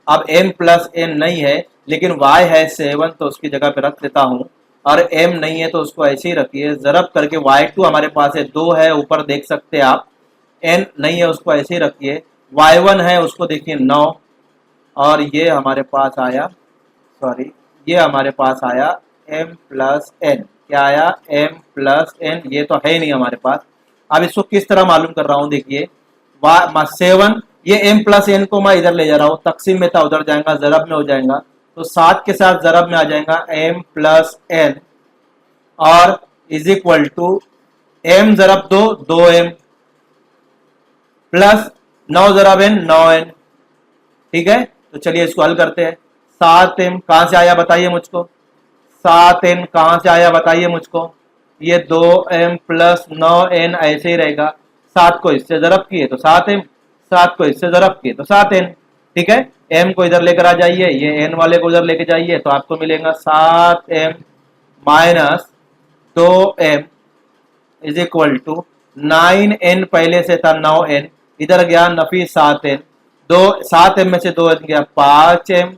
अब m प्लस n नहीं है, लेकिन y है 7, तो उसकी जगह पे रख देता हूं, और m नहीं है तो उसको ऐसे ही रखिए। जरब करके y2 हमारे पास है 2 है, ऊपर देख सकते हैं आप, n नहीं है उसको ऐसे ही रखिए, y1 है उसको देखिए 9, और ये हमारे पास आया, सॉरी ये हमारे पास आया m प्लस n। क्या आया? m plus n। ये तो है ही नहीं हमारे पास। अब इसको किस तरह मालूम कर रहा हूं, देखिए 7, ये m प्लस n को मैं इधर ले जा रहा हूं, तकसीम में था उधर जाएगा, जरब में हो जाएगा, तो 7 के साथ जरब में आ जाएगा m प्लस n, और इज इक्वल टू m जरब 2 2m प्लस 9 जरब n 9n। ठीक है, तो चलिए इसको हल करते हैं। 7m कहां से आया बताइए मुझको? 7n कहां से आया बताइए मुझको? ये 2m प्लस 9n ऐसे ही रहेगा। 7 को इससे जरब किए तो 7m, 7 को इससे जरब किए तो 7n। ठीक है, m को इधर लेकर आ जाइए, ये n वाले को उधर लेके जाइए, तो आपको मिलेगा 7m minus 2m is equal to 9n, पहले से था 9n, इधर गया नफी 7n, 7m में से 2n गया 5m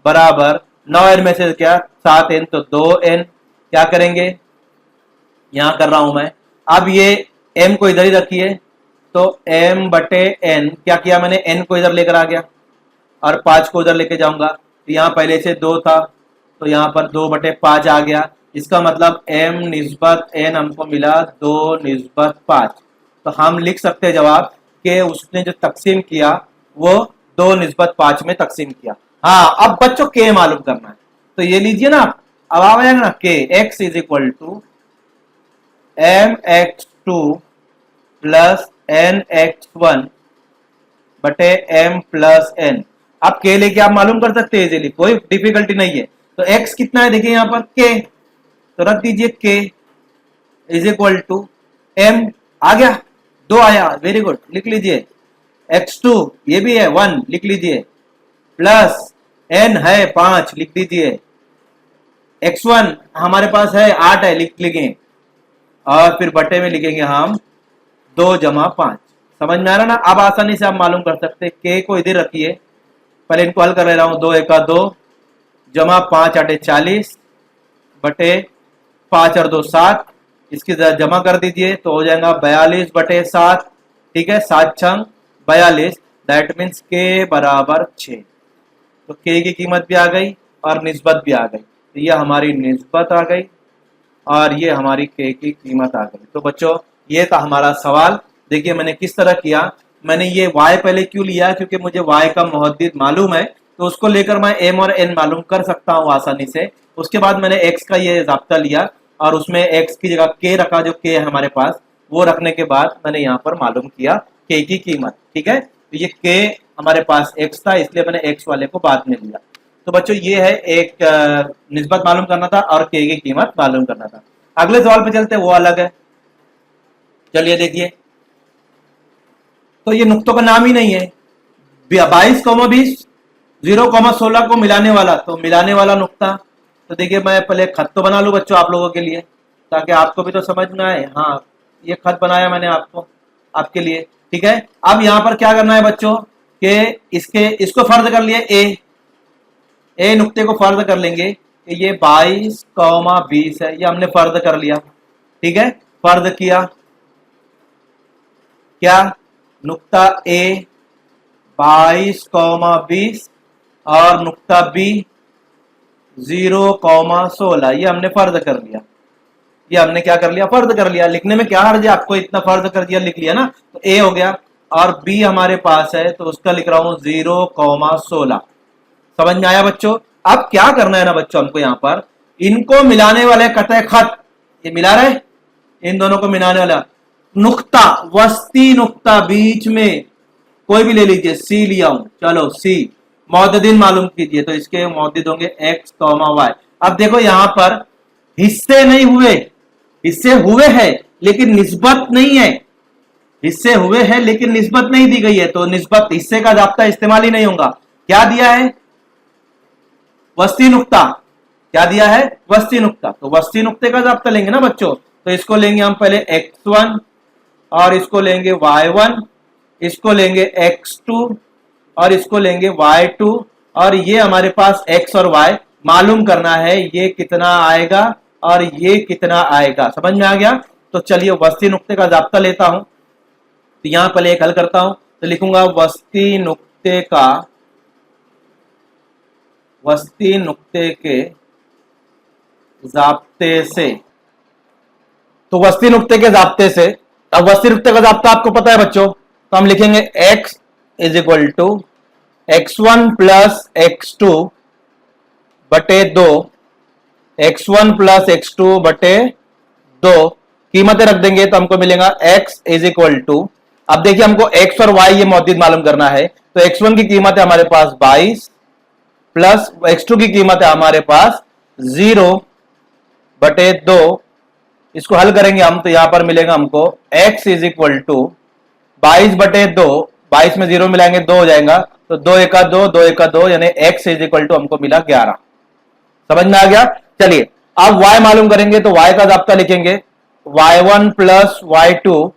बराबर 9n में से क्या 7n, तो 2n। क्या करेंगे? यहां कर रहा हूं मैं। अब ये m को इधर ही रखिए, तो m बटे n, क्या किया मैंने? n को इधर लेकर आ गया और 5 को उधर लेके जाऊंगा। तो यहाँ पहले से 2 था, तो यहाँ पर 2 बटे 5 आ गया। इसका मतलब m निस्बत n हमको मिला 2 निस्बत 5। तो हम लिख सकते हैं जवाब कि उसने जो तकसीम किया वो 2 निस्बत 5 में तकसीम किया। हाँ, अब बच्चों k मालूम करना है, तो ये लीजिए ना, अब आ जाएगा ना k, x is equal to M x two plus N x one बटे एम प्लस एन। आप के लेके आप मालूम कर सकते हैं इजीली, कोई डिफिकल्टी नहीं है। तो x कितना है देखिए यहां पर k, तो रख दीजिए k is equal to m, आ गया 2 आया, वेरी गुड, लिख लीजिए। x2 ये भी है 1 लिख लीजिए, प्लस n है 5 लिख दीजिए, x1 हमारे पास है 8 है लिख लेंगे, और फिर बटे में लिखेंगे हम 2 जमा 5। समझ में आ रहा ना? अब आसानी से आप मालूम कर सकते हैं। के को इधर रखिए, पहले इनको हल कर ले रहा हूं, 2 एका 2 जमा 5 आटे 40 बटे 5 और 2 7, इसकी जमा कर दीजिए तो हो जाएगा 42 बटे 7। ठीक है, 7 छंग 42, दैट मीन्स के बराबर 6। तो के की कीमत भी आ गई और निस्बत भी आ गई, तो ये हमारी निस्बत आ गई और ये हमारी के की कीमत आ गई। तो बच्चों ये था हमारा सवाल। देखिए मैंने किस तरह किया, मैंने ये y पहले क्यों लिया, क्योंकि मुझे y का मुहद्दिद मालूम है, तो उसको लेकर मैं m और n मालूम कर सकता हूँ आसानी से। उसके बाद मैंने x का ये जाब्ता लिया और उसमें x की जगह k रखा, जो k है हमारे पास, वो रखने के बाद मैंने यहाँ पर मालूम किया k की कीमत। ठीक है, तो ये k हमारे पास x था, इसलिए मैंने x वाले को बाद में लिया। तो बच्चों ये है एक निस्बत मालूम करना था और k की कीमत मालूम करना था। अगले सवाल पे चलते हैं, वो अलग है। चलिए देखिए, तो ये नुक्तों का नाम ही नहीं है, 22,20 0,16 को मिलाने वाला, तो मिलाने वाला नुक्ता। तो देखिए मैं पहले खत तो बना लूं बच्चों आप लोगों के लिए, ताकि आपको भी तो समझ में आए। हाँ, ये खत बनाया मैंने आपके लिए। ठीक है, अब यहाँ पर क्या करना है बच्चों कि इसको फर्ज कर लिए, ए नुक्ते को फर्ज कर लेंगे कि ये 22,20 है, ये हमने फर्ज कर लिया। ठीक है, फर्ज किया क्या, नुक्ता ए 22,20 और नुक्ता बी 0,16, ये हमने फर्ज कर लिया। ये हमने क्या कर लिया, फर्ज कर लिया। लिखने में क्या हर्ज है, आपको इतना फर्ज कर दिया लिख लिया ना, तो ए हो गया और बी हमारे पास है तो उसका लिख रहा हूं 0,16। समझ में आया बच्चों? अब क्या करना है ना बच्चों, हमको यहाँ पर इनको मिलाने वाले कतई खत, ये मिला रहे, इन दोनों को मिलाने वाला नुक्ता, वस्ती नुक्ता बीच में कोई भी ले लीजिए, सी लिया हूं, चलो सी, मौददीन मालूम कीजिए, तो इसके मौदद होंगे x, y। अब देखो यहां पर हिस्से नहीं हुए, हिस्से हुए हैं लेकिन निस्बत नहीं है, हिस्से हुए हैं लेकिन निस्बत नहीं दी गई है, तो निस्बत हिस्से का जाब्ता इस्तेमाल ही नहीं होगा। क्या दिया है, वस्ती नुक्ता, क्या दिया है, वस्ती नुक्ता, तो वस्ती नुक्ते का जाब्ता लेंगे ना बच्चों। तो इसको लेंगे हम पहले x1 और इसको लेंगे y1, इसको लेंगे x2 और इसको लेंगे y2, और ये हमारे पास x और y मालूम करना है, ये कितना आएगा और ये कितना आएगा। समझ में आ गया? तो चलिए वस्ती नुक्ते का जाब्ता लेता हूं, तो यहां पहले एक हल करता हूं, तो लिखूंगा वस्ती नुक्ते के जाब्ते से। तो वस्ती नुक्ते के जाब्ते से, अब वस्ती नुक्ते का जाब्ता आपको पता है बच्चों, तो हम लिखेंगे x is equal to x1 plus x2 बटे 2, x1 प्लस x2 बटे 2, कीमतें रख देंगे तो हमको मिलेगा x इज इक्वल टू, अब देखिए हमको x और y ये मौजूद मालूम करना है, तो x1 की कीमत है हमारे पास 22 प्लस x2 की कीमत है हमारे पास 0 बटे 2, इसको हल करेंगे हम तो यहां पर मिलेगा हमको x इज इक्वल टू 22 बटे 2, 22 में 0 मिलाएंगे 2 हो जाएगा, तो 2 एका 2, 2 एका 2, यानी x इज इक्वल टू हमको मिला 11। समझ में आ गया? चलिए अब y मालूम करेंगे, तो y का जाब्ता लिखेंगे y1 प्लस y2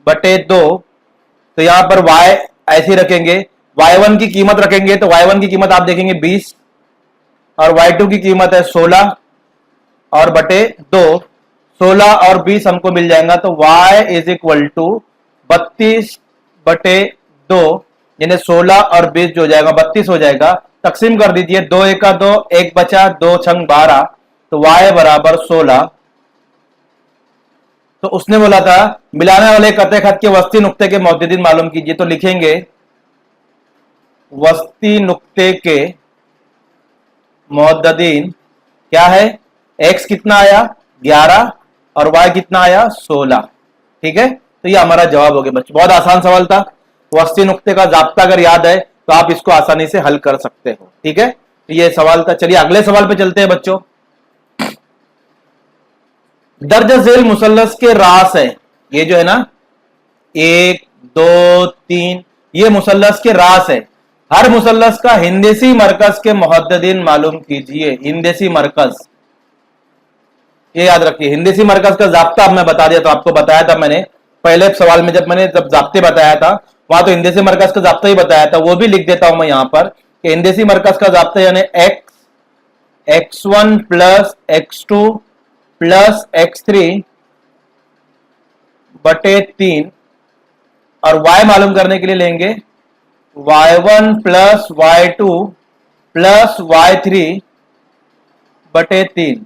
बटे 2, तो यहां पर y ऐसे रखेंगे, y1 की कीमत रखेंगे, तो y1 की कीमत आप देखेंगे 20 और y2 की कीमत है 16 और बटे 2, 16 और 20 हमको मिल जाएगा, तो y इज इक्वल टू 32 बटे 2, यानी 16 और 20 जो हो जाएगा 32 हो जाएगा। तकसीम कर दीजिए, 2 एका 2, 1 बचा, 2 छंग 12, तो y बराबर 16। तो उसने बोला था मिलाने वाले कतई खत के वस्ती नुक्ते के मौजूदीन मालूम कीजिए, तो लिखेंगे वस्ती नुक्ते के मौजूदीन क्या है, x कितना आया 11 और y कितना आया 16। ठीक है, तो ये हमारा जवाब हो गया बच्चों। बहुत आसान सवाल था। वस्ती नुक्ते का जाब्ता अगर याद है तो आप इसको आसानी से हल कर सकते हो। ठीक है, तो ये सवाल था। चलिए अगले सवाल पे चलते हैं बच्चों। दर्ज झेल मुसल्लस के रास है, ये जो है ना 1 2 3, ये मुसल्लस के रास है। हर मुसल्लस का हिंदसी मरकज के मुहद्दिदीन मालूम कीजिए। हिंदसी मरकज, ये याद रखिए। हिंदसी मरकज का जाब्ता अब मैं बता दिया, तो आपको बताया था मैंने पहले सवाल में, जब मैंने जाब्ते बताया था वहां तो हिंदसी मरकज का जाब्ता ही बताया था, वो भी लिख देता हूं मैं यहां पर कि हिंदसी मरकज का जाब्ता यानी x1 plus x2 plus x3 बटे 3, और y मालूम करने के लिए लेंगे y1 plus y2 plus y3 बटे 3।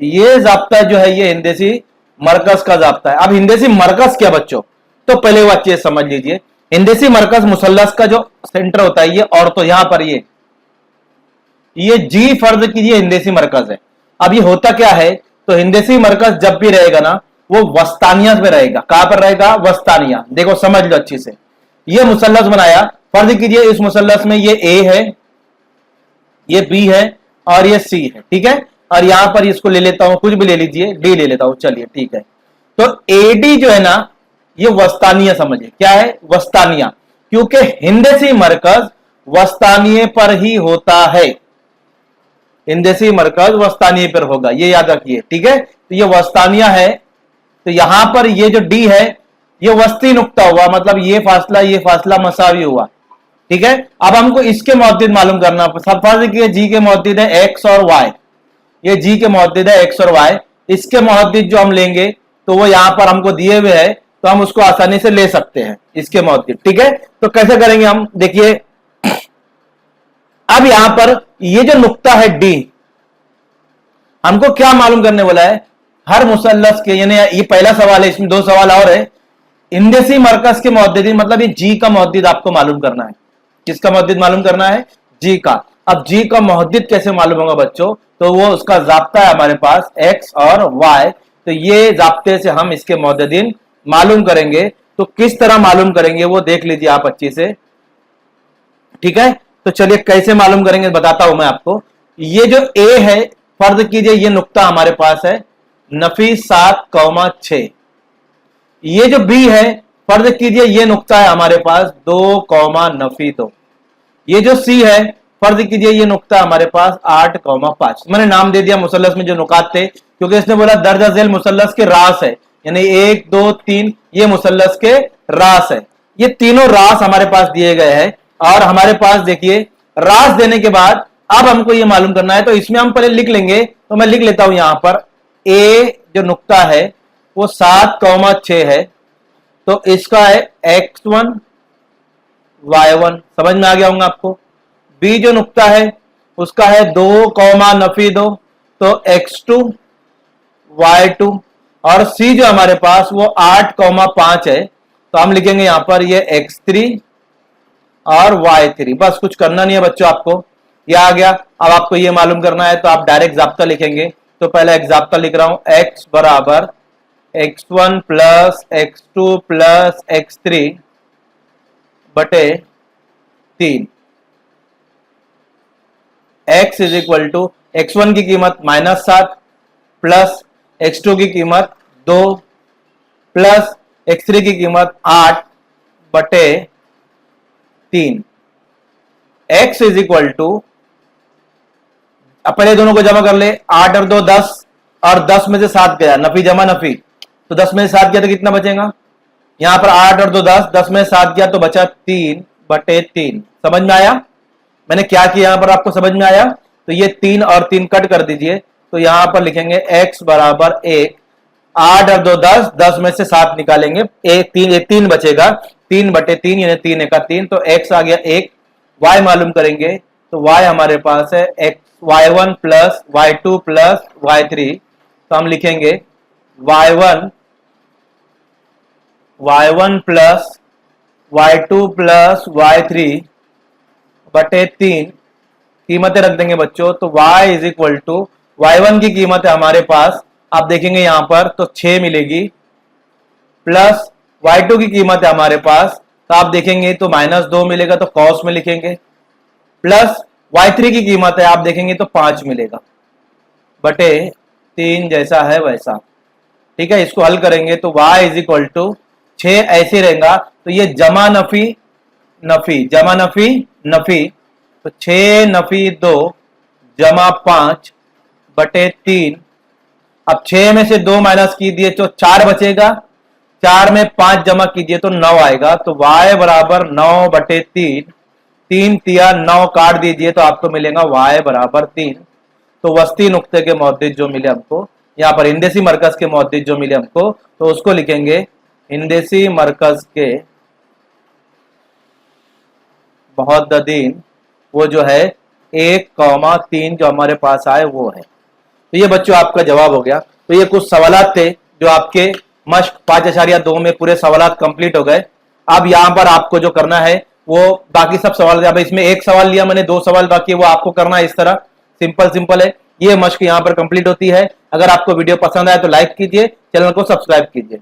ये जाब्ता जो है ये हिंदसी मरकज का जाब्ता है। अब हिंदसी मरकज क्या बच्चों, तो पहले वो अच्छे समझ लीजिए। हिंदसी मरकज मुसल्लस का जो सेंटर होता है ये, और तो यहां पर ये जी फर्ज कीजिए हिंदसी मरकज है। अब ये होता क्या है, तो हिंदसी मरकज जब भी रहेगा ना वो वस्तानिया पे रहेगा। कहां पर रहेगा, वस्तानिया। देखो समझ लो अच्छी से, ये मुसल्लस बनाया, फर्ज कीजिए इस मुसल्लस में ये ए है, ये बी है और ये सी है। ठीक है, और यहां पर इसको ले लेता हूं, कुछ भी ले लीजिए, डी ले लेता हूं, चलिए ठीक है। तो एडी जो है ना ये वस्तानिया समझिए, क्या है वस्तानिया, क्योंकि हिंदसी मरकज वस्तानिये पर ही होता है। हिंदसी मरकज वस्तानिये पर होगा, ये याद रखिए। ठीक है, तो ये वस्तानिया है, तो यहां पर ये जो डी है ये वस्ती नुक्ता हुआ, मतलब ये फासला मसावी हुआ। ठीक है, अब हमको इसके मुअद्दिद मालूम करना। सब फर्ज किए जी के मुअद्दिद है एक्स और वाई, ये जी के मुअद्दिद है एक्स और वाई। इसके मुअद्दिद जो हम लेंगे तो वो यहां पर हमको दिए हुए है, तो हम उसको आसानी से ले सकते हैं इसके मुअद्दिद। ठीक है, तो कैसे करेंगे हम, देखिए अब यहां पर ये जो नुक्ता है डी, हमको क्या मालूम करने वाला है, हर मुसल्लस के, यानी ये पहला सवाल है, इसमें दो सवाल और है। हिंदसी मरकज के मुअद्दिदीन, मतलब ये जी का मुअद्दिद आपको मालूम करना है। किसका मुअद्दिद मालूम करना है, जी का। अब जी का मुअद्दिद कैसे मालूम होगा बच्चों, तो वो उसका जाब्ता है हमारे पास एक्स और वाई, तो ये जाब्ते से हम इसके मुअद्दिदीन मालूम करेंगे। तो किस तरह मालूम करेंगे वो देख लीजिए आप अच्छी से। ठीक है, तो चलिए कैसे मालूम करेंगे बताता हूं मैं आपको। ये जो ए है, फर्ज कीजिए ये नुक्ता हमारे पास है नफी 7,6। ये जो बी है, फर्ज कीजिए ये नुक्ता है हमारे पास 2,9। ये जो सी है, फर्ज कीजिए ये नुक्ता हमारे पास 8,5। मैंने नाम दे दिया मुसल्लस में जो नुकात थे, क्योंकि इसने बोला दर्जा झेल मुसल्लस के रास है, यानी 1 2 3 ये मुसल्लस के रास है। ये तीनों रास हमारे पास दिए गए हैं, और हमारे पास देखिए रास देने के बाद अब हमको ये मालूम करना है, तो इसमें हम पहले लिख लेंगे। तो मैं लिख लेता हूं यहां पर ए जो नुक्ता है वो 7,6 है, तो इसका है x1 y1, समझ में आ गया होगा आपको। बी जो नुक्ता है उसका है 2,9, तो x2 y2, और सी जो हमारे पास वो 8,5 है, तो हम लिखेंगे यहां पर ये x3 और y3। बस कुछ करना नहीं है बच्चों, आपको ये आ गया। अब आपको ये मालूम करना है तो आप डायरेक्ट जाब्ता लिखेंगे। तो पहले एक जाब्ता लिख रहा हूं, x बराबर x1 plus x2 plus x3 बटे 3। x is equal to x1 की कीमत -7 प्लस x2 की कीमत 2 प्लस x3 की कीमत 8 बटे 3। x इज इक्वल टू, अब पहले दोनों को जमा कर ले, 8 और 2 10, और 10 में से 7 गया, नफी जमा नफी, तो 10 में से 7 गया तो कितना बचेगा, यहां पर 8 और 2 10, 10 में से 7 गया तो बचा 3 बटे 3। समझ में आया मैंने क्या किया, यहां पर आपको समझ में आया। तो ये 3 और 3 कट कर दीजिए, तो यहां पर लिखेंगे x बराबर 1, 8 और 2 10, 10 में से 7 निकालेंगे, 3 बचेगा, 3 बटे 3 यानी 3 का 3, तो x आ गया 1। y मालूम करेंगे, तो y हमारे पास है y1 plus y2 plus y3, तो हम लिखेंगे y1 plus y2 plus y3 बटे 3, कीमतें रख देंगे बच्चों। तो y is equal to, y1 की कीमत है हमारे पास आप देखेंगे यहां पर तो 6 मिलेगी, प्लस y2 की कीमत है हमारे पास, तो आप देखेंगे तो -2 मिलेगा, तो कॉस में लिखेंगे, प्लस y3 की कीमत है आप देखेंगे तो 5 मिलेगा, बटे 3 जैसा है वैसा। ठीक है, इसको हल करेंगे तो y इज इक्वल टू 6 ऐसे रहेगा, तो ये जमा नफी नफी जमा नफी नफी, तो 6 नफी 2 जमा 5 बटे 3। अब 6 में से 2 माइनस कीजिए तो 4 बचेगा, 4 में 5 जमा कीजिए तो 9 आएगा, तो y बराबर 9 बटे 3, 3 तिया 9 काट दीजिए तो आपको मिलेगा y बराबर 3। तो वस्ती नुक्ते के मौद्रिक जो मिले हमको, यहाँ पर हिंदेसी मरकज के मौद्रिक जो मिले हमको, तो उसको लिखेंगे हिंदेसी मरकज के मौद्रिक, वो जो है 1,3 जो हमारे पास आए वो है। तो ये बच्चों आपका जवाब हो गया। तो ये कुछ सवालात थे जो आपके मश्क 5.2 में पूरे सवालात कंप्लीट हो गए। अब यहाँ पर आपको जो करना है वो बाकी सब सवाल, अब इसमें एक सवाल लिया मैंने, 2 सवाल बाकी है, वो आपको करना है इस तरह, सिंपल है। ये मश्क यहाँ पर कंप्लीट होती है। अगर आपको वीडियो पसंद आए तो लाइक कीजिए, चैनल को सब्सक्राइब कीजिए।